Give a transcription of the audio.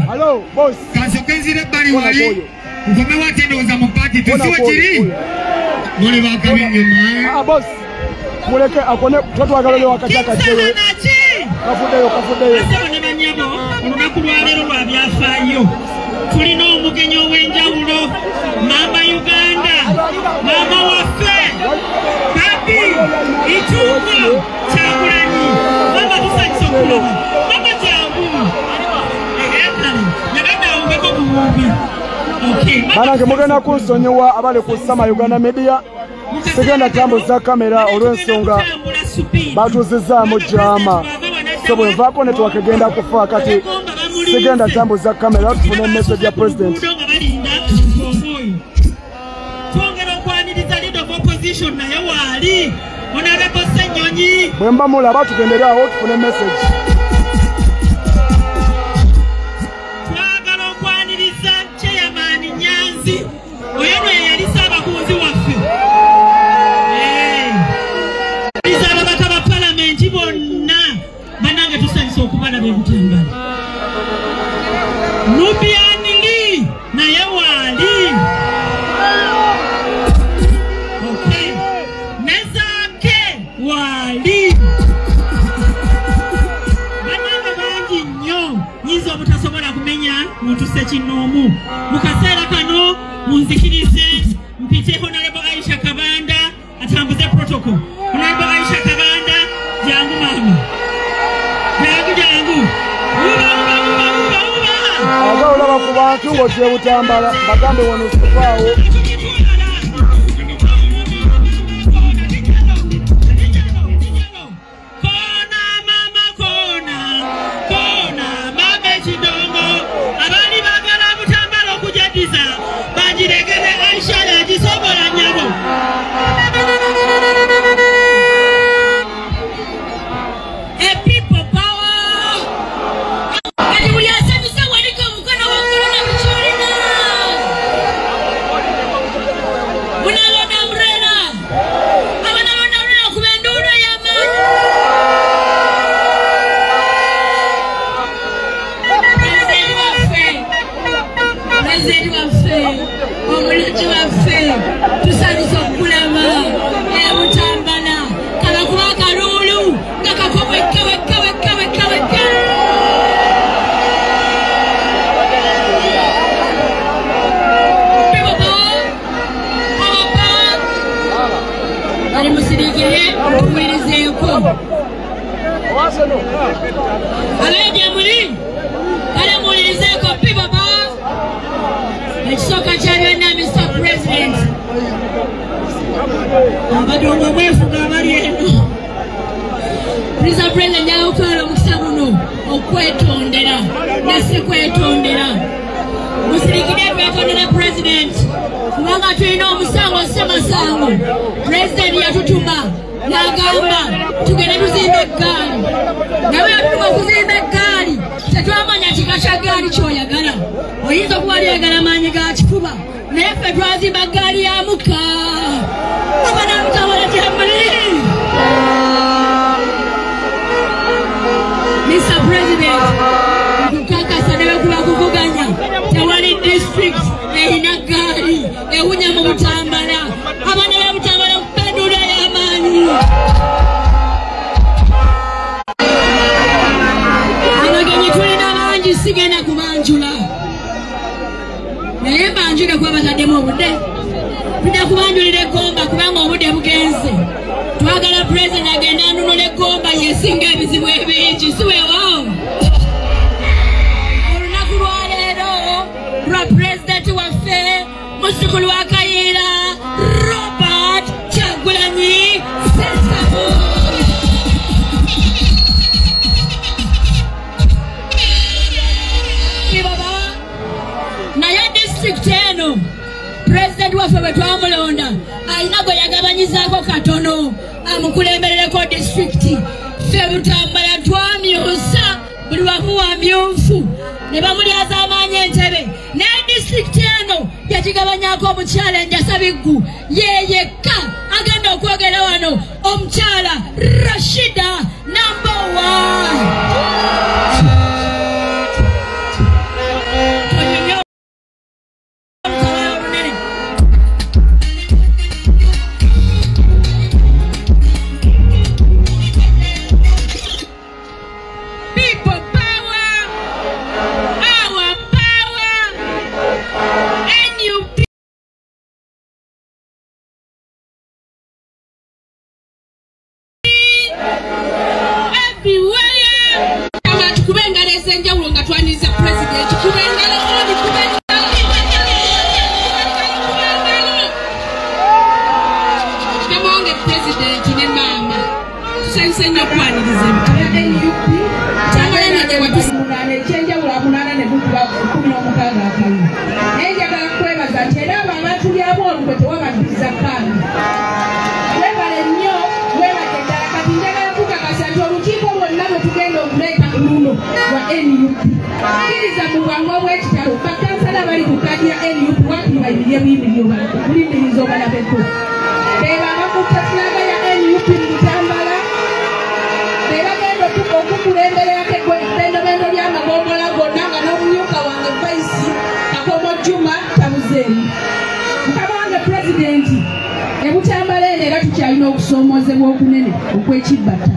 Hello, boss. Kasokenzire bali wali. Ukome watendoza mupati tusiwe chiri. Muli bakami nyuma. Boss. Muleke akone toto agalole wakataka chewe. Kafudeyo. Asaba ne banyabo olunaku lwaleero lwa byafaayo. Tulina omugenyi ow'enjawulo. Mama Uganda. Mama waffe. Papi. Itungo. Kyagulanyi. Mama tusanyusa okulaba. Mama kyangu. Banange mugenda kunsonyiwa abali ku Sama Uganda Media. Sigenda tambuza kamera olw'ensonga batuzizaamu jaama. So bwe nvaako network egenda kufa kati sigenda tambuza kamera tufune message ya president. Bwe mba mulaba tugenderaawo tufune message. Kinomu mukasera kano munzikirize mpite Honorable Aisha Kabanda atambuze protocol. Honorable Aisha Kabanda jangu mama jangu uba olaba ku bantu ng'otye butambala bagambe wano sifaawo. Mr. President yaukala mukisabuno okwetondera nasi kwetondera musirikire kwetondera president kubanga tulina omusango semasango president yatutuma n'agamba tugende tuzimbe eggaali nawe yatutuma okuzimba eggaali tetwamanya kika kya ggaali kyoyagala oyinza okuba lyagala maanyi ga kifuba naye ffe twazimba ggaali ya muka abana mutawala tyamuli obudde tujja kubanjulira eggomba kubanga obudde bugenze twagala pulezidenti agenda anunula eggomba yesinga ebizibu ebingi si weewaawo olunaku lwaleero lwa pulezidenti waffe muzzukulu wa Kayiira Robert Kyagulanyi Ssentamu naye disitulikiti eno pulezidenti waffe bwe twamulonda alina gwe yagabanyizaako katono amukulemberereko disitulikiti ffe Butambala twamyusa buli wamu wa myufu ne bamulyaza amaanyi entebe naye disitulikiti eno yakigabanyako omukyala Enjasa Biggu yeyekka agenda okwogera wano omukyala Rashida number 1. Butambala era tukyalina okusoomozebwa okunene okw'ekibbata.